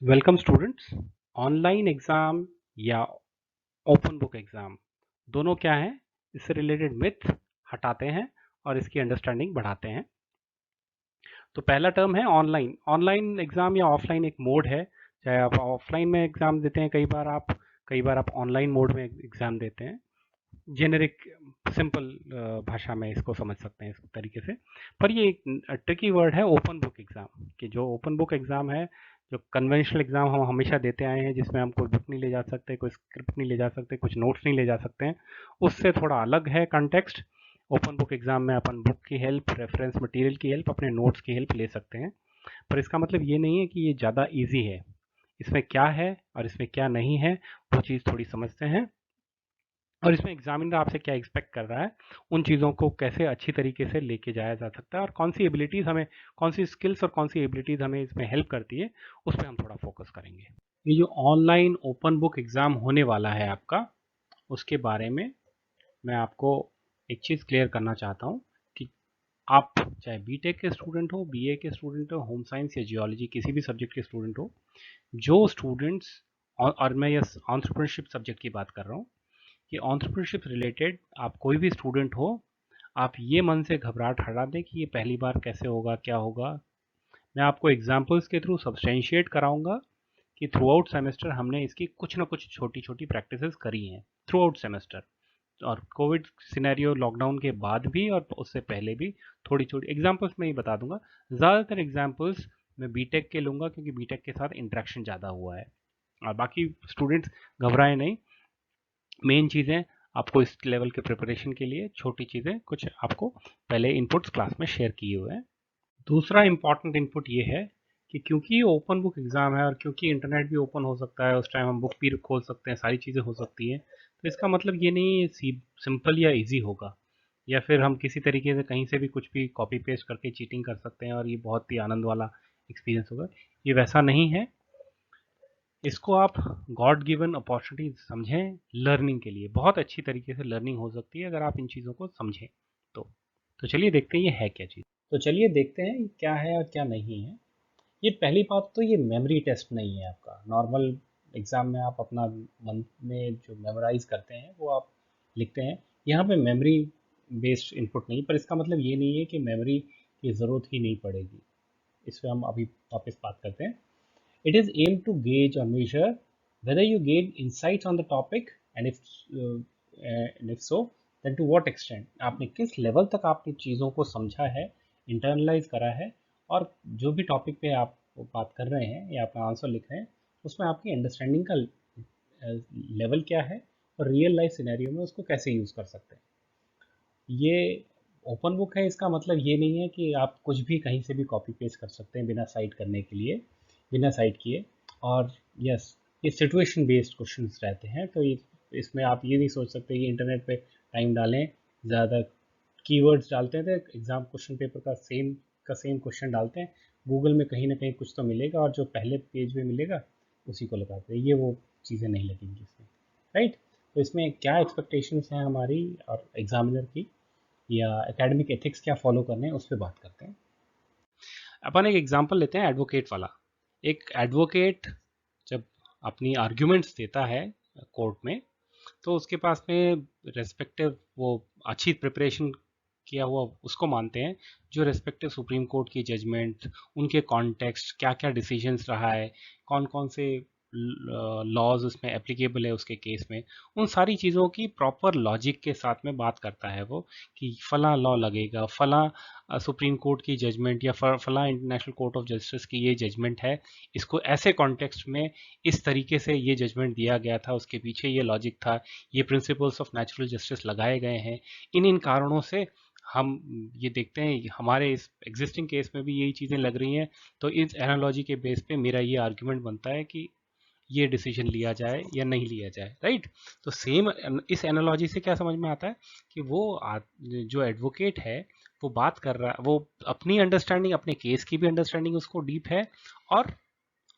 Welcome students. Online exam या open book exam दोनों क्या हैं, इससे रिलेटेड मिथ हटाते हैं और इसकी अंडरस्टैंडिंग बढ़ाते हैं। तो पहला टर्म है ऑनलाइन। ऑनलाइन एग्जाम या ऑफलाइन एक मोड है। चाहे आप ऑफलाइन में एग्जाम देते हैं, कई बार आप ऑनलाइन मोड में एग्जाम देते हैं। जेनेरिक सिंपल भाषा में इसको समझ सकते हैं इस तरीके से। पर ये एक ट्रिकी वर्ड है ओपन बुक एग्जाम, कि जो ओपन बुक एग्जाम है, जो कन्वेंशनल एग्जाम हम हमेशा देते आए हैं, जिसमें हम कोई बुक नहीं ले जा सकते, कोई स्क्रिप्ट नहीं ले जा सकते, कुछ नोट्स नहीं ले जा सकते हैं, उससे थोड़ा अलग है कंटेक्स्ट। ओपन बुक एग्जाम में अपन बुक की हेल्प, रेफरेंस मटेरियल की हेल्प, अपने नोट्स की हेल्प ले सकते हैं। पर इसका मतलब ये नहीं है कि ये ज़्यादा ईजी है। इसमें क्या है और इसमें क्या नहीं है, वो चीज़ थोड़ी समझते हैं। और इसमें एग्जामिनर आपसे क्या एक्सपेक्ट कर रहा है, उन चीज़ों को कैसे अच्छी तरीके से लेके जाया जा सकता है, और कौन सी एबिलिटीज़ हमें, कौन सी स्किल्स और कौन सी एबिलिटीज़ हमें इसमें हेल्प करती है, उस पर हम थोड़ा फोकस करेंगे। ये जो ऑनलाइन ओपन बुक एग्ज़ाम होने वाला है आपका, उसके बारे में मैं आपको एक चीज़ क्लियर करना चाहता हूँ कि आप चाहे बीटेक के स्टूडेंट हो, बीए के स्टूडेंट हो, होम साइंस या जियोलॉजी किसी भी सब्जेक्ट के स्टूडेंट हो, जो स्टूडेंट्स, और मैं यह एंटरप्रेन्योरशिप सब्जेक्ट की बात कर रहा हूँ, कि एंटरप्रेन्योरशिप रिलेटेड आप कोई भी स्टूडेंट हो, आप ये मन से घबराहट हटा दें कि ये पहली बार कैसे होगा, क्या होगा। मैं आपको एग्जांपल्स के थ्रू सब्सटेंशिएट कराऊंगा कि थ्रू आउट सेमेस्टर हमने इसकी कुछ ना कुछ छोटी छोटी प्रैक्टिसेस करी हैं थ्रू आउट सेमेस्टर। और कोविड सिनेरियो लॉकडाउन के बाद भी और उससे पहले भी थोड़ी छोटी एग्जांपल्स में ही बता दूंगा। ज़्यादातर एग्जांपल्स मैं बीटेक के लूँगा, क्योंकि बीटेक के साथ इंटरेक्शन ज़्यादा हुआ है। और बाकी स्टूडेंट्स घबराएं नहीं। मेन चीज़ें आपको इस लेवल के प्रिपरेशन के लिए, छोटी चीज़ें कुछ आपको पहले इनपुट्स क्लास में शेयर किए हुए हैं। दूसरा इंपॉर्टेंट इनपुट ये है कि क्योंकि ये ओपन बुक एग्ज़ाम है और क्योंकि इंटरनेट भी ओपन हो सकता है, उस टाइम हम बुक भी खोल सकते हैं, सारी चीज़ें हो सकती हैं, तो इसका मतलब ये नहीं है सिंपल या इजी होगा, या फिर हम किसी तरीके से कहीं से भी कुछ भी कॉपी पेस्ट करके चीटिंग कर सकते हैं और ये बहुत ही आनंद वाला एक्सपीरियंस होगा। ये वैसा नहीं है। इसको आप गॉड गिवन अपॉर्चुनिटी समझें लर्निंग के लिए। बहुत अच्छी तरीके से लर्निंग हो सकती है अगर आप इन चीज़ों को समझें तो चलिए देखते हैं ये है क्या चीज़। तो चलिए देखते हैं ये क्या है और क्या नहीं है। ये पहली बात तो ये मेमोरी टेस्ट नहीं है आपका। नॉर्मल एग्ज़ाम में आप अपना मन में जो मेमोराइज करते हैं वो आप लिखते हैं। यहाँ पे मेमोरी बेस्ड इनपुट नहीं, पर इसका मतलब ये नहीं है कि मेमोरी की ज़रूरत ही नहीं पड़ेगी। इस पर हम अभी वापस बात करते हैं। It is aimed to gauge or measure whether you gain insights on the topic, and if so, then to what extent। आपने किस लेवल तक आपने चीज़ों को समझा है, इंटरनलाइज करा है, और जो भी टॉपिक पे आप बात कर रहे हैं या अपना आंसर लिख रहे हैं, उसमें आपकी अंडरस्टैंडिंग का लेवल क्या है, और रियल लाइफ सिनेरियो में उसको कैसे यूज़ कर सकते हैं। ये ओपन बुक है, इसका मतलब ये नहीं है कि आप कुछ भी कहीं से भी कॉपी पेस्ट कर सकते हैं बिना साइट करने के लिए, बिना साइट किए। और यस, ये सिचुएशन बेस्ड क्वेश्चंस रहते हैं, तो इसमें आप ये नहीं सोच सकते कि इंटरनेट पे टाइम डालें, ज़्यादा कीवर्ड्स डालते हैं तो एग्ज़ाम क्वेश्चन पेपर का सेम क्वेश्चन डालते हैं, गूगल में कहीं ना कहीं कुछ तो मिलेगा और जो पहले पेज में मिलेगा उसी को लगाते हैं। ये वो चीज़ें नहीं लगेंगी इसमें, राइट। तो इसमें क्या एक्सपेक्टेशंस हैं हमारी और एग्जामिनर की, या एकेडमिक एथिक्स क्या फॉलो करने हैं, उस पर बात करते हैं। अपन एक एग्जांपल लेते हैं एडवोकेट वाला। एक एडवोकेट जब अपनी आर्ग्यूमेंट्स देता है कोर्ट में, तो उसके पास में रेस्पेक्टिव वो अच्छी प्रिपरेशन किया हुआ उसको मानते हैं, जो रेस्पेक्टिव सुप्रीम कोर्ट की जजमेंट, उनके कॉन्टेक्स्ट, क्या क्या डिसीजंस रहा है, कौन कौन से लॉज उसमें एप्लीकेबल है उसके केस में, उन सारी चीज़ों की प्रॉपर लॉजिक के साथ में बात करता है वो, कि फला लॉ लगेगा, फला सुप्रीम कोर्ट की जजमेंट या फला इंटरनेशनल कोर्ट ऑफ जस्टिस की ये जजमेंट है, इसको ऐसे कॉन्टेक्स्ट में इस तरीके से ये जजमेंट दिया गया था, उसके पीछे ये लॉजिक था, ये प्रिंसिपल्स ऑफ नेचुरल जस्टिस लगाए गए हैं, इन इन कारणों से हम ये देखते हैं हमारे इस एग्जिस्टिंग केस में भी यही चीज़ें लग रही हैं, तो इस एनालॉजी के बेस पे मेरा ये आर्ग्यूमेंट बनता है कि ये डिसीजन लिया जाए या नहीं लिया जाए, राइट। तो सेम इस एनालॉजी से क्या समझ में आता है कि जो एडवोकेट है वो बात कर रहा है, वो अपनी अंडरस्टैंडिंग, अपने केस की भी अंडरस्टैंडिंग उसको डीप है, और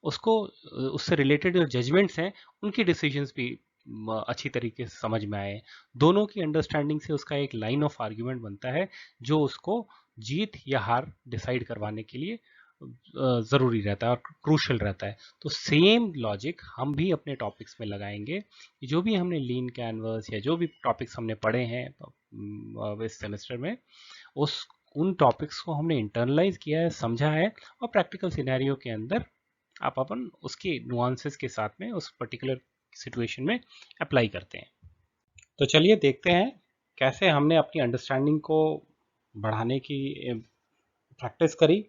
उसको उससे रिलेटेड जो जजमेंट्स हैं उनकी डिसीजंस भी अच्छी तरीके से समझ में आए। दोनों की अंडरस्टैंडिंग से उसका एक लाइन ऑफ आर्ग्यूमेंट बनता है, जो उसको जीत या हार डिसाइड करवाने के लिए ज़रूरी रहता है और क्रूशल रहता है। तो सेम लॉजिक हम भी अपने टॉपिक्स में लगाएंगे। जो भी हमने लीन कैनवस या जो भी टॉपिक्स हमने पढ़े हैं इस सेमेस्टर में, उन टॉपिक्स को हमने इंटरनलाइज किया है, समझा है, और प्रैक्टिकल सिनेरियो के अंदर आप अपन उसके नुआंसेस के साथ में उस पर्टिकुलर सिचुएशन में अप्लाई करते हैं। तो चलिए देखते हैं कैसे हमने अपनी अंडरस्टैंडिंग को बढ़ाने की प्रैक्टिस करी,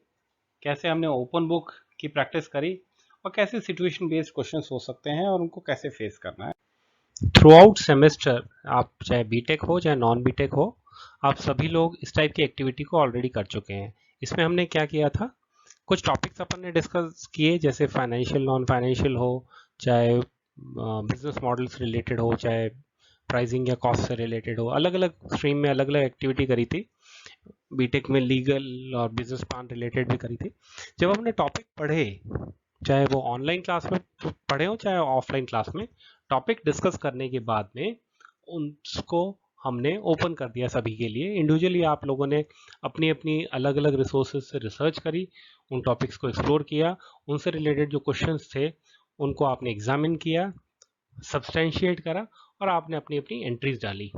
कैसे हमने ओपन बुक की प्रैक्टिस करी, और कैसे सिचुएशन बेस्ड क्वेश्चंस हो सकते हैं और उनको कैसे फेस करना है। थ्रू आउट सेमेस्टर, आप चाहे बीटेक हो चाहे नॉन बीटेक हो, आप सभी लोग इस टाइप की एक्टिविटी को ऑलरेडी कर चुके हैं। इसमें हमने क्या किया था, कुछ टॉपिक्स अपन ने डिस्कस किए, जैसे फाइनेंशियल नॉन फाइनेंशियल हो, चाहे बिजनेस मॉडल्स रिलेटेड हो, चाहे प्राइसिंग या कॉस्ट से रिलेटेड हो, अलग अलग स्ट्रीम में अलग अलग एक्टिविटी करी थी। बीटेक में लीगल और बिजनेस प्लान रिलेटेड भी करी थी। जब हमने टॉपिक पढ़े, चाहे वो ऑनलाइन क्लास में पढ़े हो चाहे ऑफलाइन क्लास में, टॉपिक डिस्कस करने के बाद में उसको हमने ओपन कर दिया सभी के लिए। इंडिविजुअली आप लोगों ने अपनी अपनी अलग अलग रिसोर्सेज से रिसर्च करी, उन टॉपिक्स को एक्सप्लोर किया, उनसे रिलेटेड जो क्वेश्चंस थे उनको आपने एग्जामिन किया, सब्सटेंशिएट करा, और आपने अपनी अपनी एंट्रीज डाली।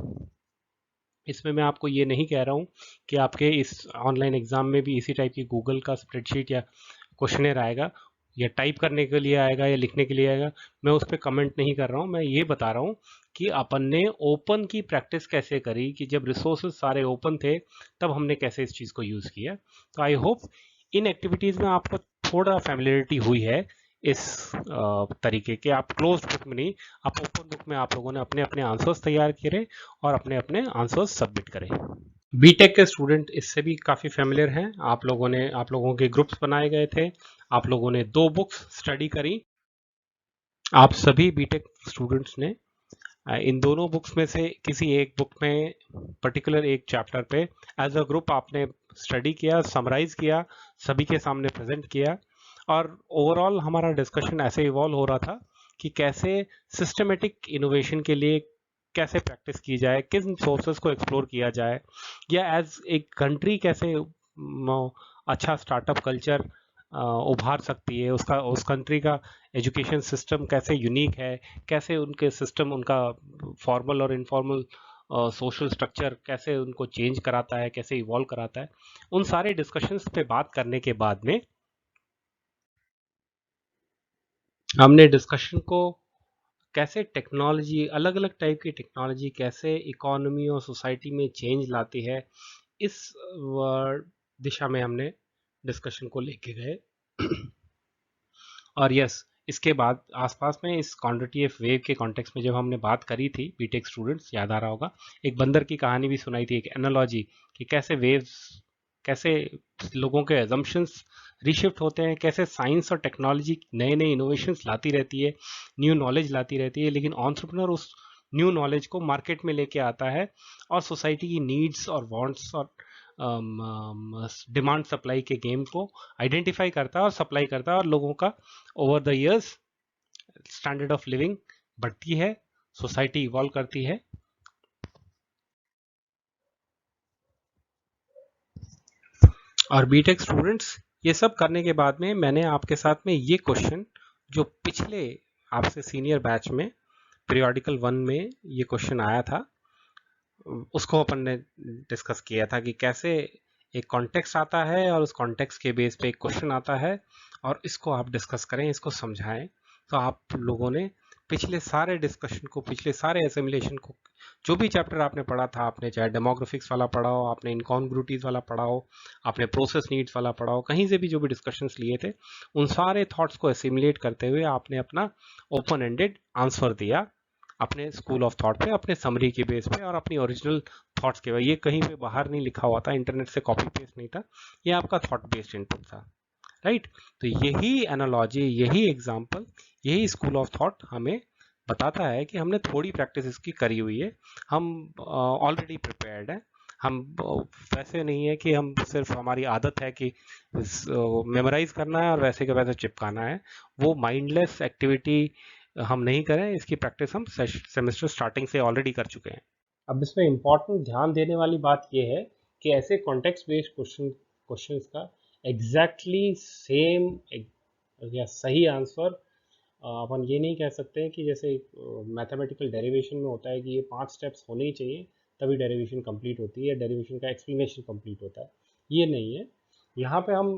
इसमें मैं आपको ये नहीं कह रहा हूँ कि आपके इस ऑनलाइन एग्जाम में भी इसी टाइप की गूगल का स्प्रेडशीट या क्वेश्चनर आएगा, या टाइप करने के लिए आएगा या लिखने के लिए आएगा। मैं उस पर कमेंट नहीं कर रहा हूँ, मैं ये बता रहा हूँ कि अपन ने ओपन की प्रैक्टिस कैसे करी, कि जब रिसोर्सेज सारे ओपन थे तब हमने कैसे इस चीज़ को यूज़ किया। तो आई होप इन एक्टिविटीज़ में आपको थोड़ा फैमिलियरिटी हुई है इस तरीके के। आप क्लोज बुक में नहीं, आप ओपन बुक में आप लोगों ने अपने अपने आंसर्स तैयार करे और अपने अपने आंसर्स सबमिट करें। बीटेक के स्टूडेंट इससे भी काफ़ी फेमिलियर हैं। आप लोगों के ग्रुप्स बनाए गए थे, आप लोगों ने 2 बुक्स स्टडी करी। आप सभी बीटेक स्टूडेंट्स ने इन दोनों बुक्स में से किसी एक बुक में पर्टिकुलर एक चैप्टर पे एज अ ग्रुप आपने स्टडी किया, समराइज किया, सभी के सामने प्रेजेंट किया, और ओवरऑल हमारा डिस्कशन ऐसे इवॉल्व हो रहा था कि कैसे सिस्टमेटिक इनोवेशन के लिए कैसे प्रैक्टिस की जाए, किन सोर्सेस को एक्सप्लोर किया जाए, या एज एक कंट्री कैसे अच्छा स्टार्टअप कल्चर उभार सकती है, उसका उस कंट्री का एजुकेशन सिस्टम कैसे यूनिक है, कैसे उनके सिस्टम उनका फॉर्मल और इनफॉर्मल सोशल स्ट्रक्चर कैसे उनको चेंज कराता है, कैसे इवॉल्व कराता है। उन सारे डिस्कशंस पे बात करने के बाद में हमने डिस्कशन को कैसे टेक्नोलॉजी, अलग अलग टाइप की टेक्नोलॉजी कैसे इकोनॉमी और सोसाइटी में चेंज लाती है, इस दिशा में हमने डिस्कशन को लेके गए। और यस, इसके बाद आसपास में इस क्वांटिटेटिव वेव के कॉन्टेक्स्ट में जब हमने बात करी थी, बीटेक स्टूडेंट्स याद आ रहा होगा, एक बंदर की कहानी भी सुनाई थी, एक एनालॉजी, कि कैसे वेव्स, कैसे लोगों के एजम्पशंस रीशिफ्ट होते हैं, कैसे साइंस और टेक्नोलॉजी नए नए इनोवेशंस लाती रहती है, न्यू नॉलेज लाती रहती है, लेकिन एंटरप्रेन्योर उस न्यू नॉलेज को मार्केट में लेके आता है और सोसाइटी की नीड्स और वांट्स और डिमांड सप्लाई के गेम को आइडेंटिफाई करता है और सप्लाई करता है, और लोगों का over the years standard of living बढ़ती है, सोसाइटी इवॉल्व करती है। और बीटेक स्टूडेंट्स, ये सब करने के बाद में मैंने आपके साथ में ये क्वेश्चन, जो पिछले आपसे सीनियर बैच में पीरियोडिकल 1 में ये क्वेश्चन आया था, उसको अपन ने डिस्कस किया था कि कैसे एक कॉन्टेक्स्ट आता है और उस कॉन्टेक्स्ट के बेस पे एक क्वेश्चन आता है, और इसको आप डिस्कस करें, इसको समझाएं। तो आप लोगों ने पिछले सारे डिस्कशन को, पिछले सारे एसिमुलेशन को, जो भी चैप्टर आपने पढ़ा था, आपने चाहे डेमोग्राफिक्स वाला पढ़ा हो, आपने इनकॉन्ग्रुइटीज वाला पढ़ा हो, आपने प्रोसेस नीड्स वाला पढ़ा हो, कहीं से भी जो भी डिस्कशंस लिए थे, उन सारे थॉट्स को एसिमुलेट करते हुए आपने अपना ओपन एंडेड आंसर दिया अपने स्कूल ऑफ थॉट पे, अपने समरी के बेस पे और अपनी ओरिजिनल थॉट्स के। ये कहीं पे बाहर नहीं लिखा हुआ था, इंटरनेट से कॉपी पेस्ट नहीं था, ये आपका थॉट बेस्ड इनपुट था, राइट। तो यही एनालॉजी, यही एग्जांपल, यही स्कूल ऑफ थॉट हमें बताता है कि हमने थोड़ी प्रैक्टिस इसकी करी हुई है, हम ऑलरेडी प्रिपेयर्ड है। हम वैसे नहीं है कि हम सिर्फ, हमारी आदत है कि मेमोराइज करना है और वैसे के वैसे चिपकाना है, वो माइंडलेस एक्टिविटी हम नहीं करें, इसकी प्रैक्टिस हम सेमेस्टर स्टार्टिंग से ऑलरेडी कर चुके हैं। अब इसमें इम्पॉर्टेंट ध्यान देने वाली बात यह है कि ऐसे कॉन्टेक्स्ट बेस्ड क्वेश्चंस का एग्जैक्टली सेम या सही आंसर अपन ये नहीं कह सकते हैं कि जैसे मैथमेटिकल डेरिवेशन में होता है कि ये 5 स्टेप्स होने ही चाहिए तभी डेरिवेशन कंप्लीट होती है या डेरिवेशन का एक्सप्लेनेशन कंप्लीट होता है, ये नहीं है। यहाँ पे हम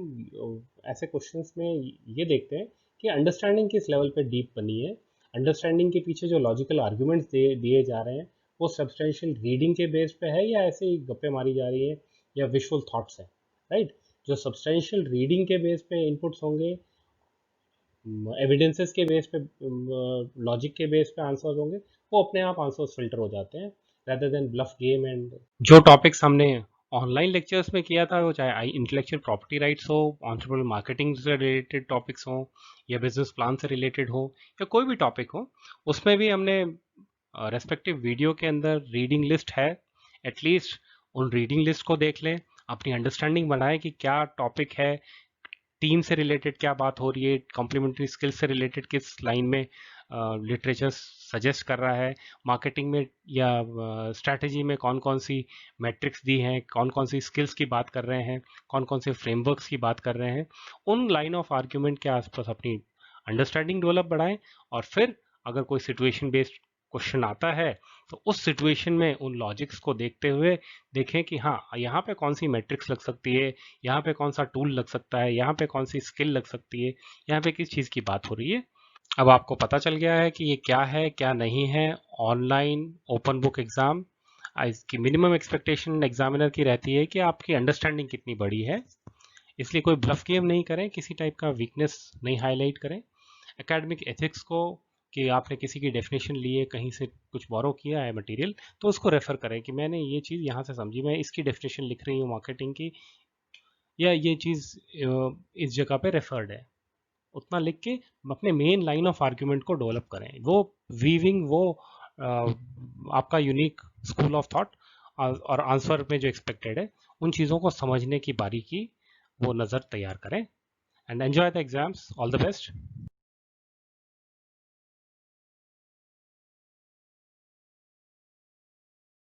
ऐसे क्वेश्चंस में ये देखते हैं कि अंडरस्टैंडिंग किस लेवल पे डीप बनी है, अंडरस्टैंडिंग के पीछे जो लॉजिकल आर्ग्यूमेंट्स दिए जा रहे हैं वो सब्सटेंशियल रीडिंग के बेस पे है या ऐसे ही गप्पे मारी जा रही है या विजुअल थॉट्स है, राइट। जो सब्सटेंशियल रीडिंग के बेस पे इनपुट्स होंगे, एविडेंसेस के बेस पे, लॉजिक के बेस पे आंसर्स होंगे, वो अपने आप आंसर्स फिल्टर हो जाते हैं rather than bluff game. And जो टॉपिक्स हमने ऑनलाइन लेक्चर्स में किया था, वो चाहे इंटेलेक्चुअल प्रॉपर्टी राइट्स हो, एंटरप्रेन्योर मार्केटिंग से रिलेटेड टॉपिक्स हो या बिजनेस प्लान से रिलेटेड हो या कोई भी टॉपिक हो, उसमें भी हमने रेस्पेक्टिव वीडियो के अंदर रीडिंग लिस्ट है, एटलीस्ट उन रीडिंग लिस्ट को देख लें, अपनी अंडरस्टैंडिंग बनाएं कि क्या टॉपिक है, टीम से रिलेटेड क्या बात हो रही है, कॉम्प्लीमेंट्री स्किल्स से रिलेटेड किस लाइन में लिटरेचर सजेस्ट कर रहा है, मार्केटिंग में या स्ट्रैटेजी में कौन कौन सी मैट्रिक्स दी हैं, कौन कौन सी स्किल्स की बात कर रहे हैं, कौन कौन से फ्रेमवर्क्स की बात कर रहे हैं, उन लाइन ऑफ आर्ग्यूमेंट के आसपास अपनी अंडरस्टैंडिंग डेवलप बढ़ाएं। और फिर अगर कोई सिचुएशन बेस्ड क्वेश्चन आता है तो उस सिचुएशन में उन लॉजिक्स को देखते हुए देखें कि हाँ, यहाँ पे कौन सी मैट्रिक्स लग सकती है, यहाँ पे कौन सा टूल लग सकता है, यहाँ पे कौन सी स्किल लग सकती है, यहाँ पे किस चीज़ की बात हो रही है। अब आपको पता चल गया है कि ये क्या है क्या नहीं है। ऑनलाइन ओपन बुक एग्ज़ाम, इसकी मिनिमम एक्सपेक्टेशन एग्जामिनर की रहती है कि आपकी अंडरस्टैंडिंग कितनी बड़ी है, इसलिए कोई ब्लफ गेम नहीं करें, किसी टाइप का वीकनेस नहीं हाईलाइट करें। एकेडमिक एथिक्स को, कि आपने किसी की डेफिनेशन ली है, कहीं से कुछ बोरो किया है मटेरियल, तो उसको रेफर करें कि मैंने ये चीज़ यहाँ से समझी, मैं इसकी डेफिनेशन लिख रही हूँ मार्केटिंग की, या ये चीज़ इस जगह पे रेफर्ड है, उतना लिख के अपने मेन लाइन ऑफ आर्ग्यूमेंट को डेवलप करें। वो वीविंग, वो आपका यूनिक स्कूल ऑफ थॉट और आंसर में जो एक्सपेक्टेड है, उन चीज़ों को समझने की बारीकी वो नज़र तैयार करें। And enjoy the exams, all the best.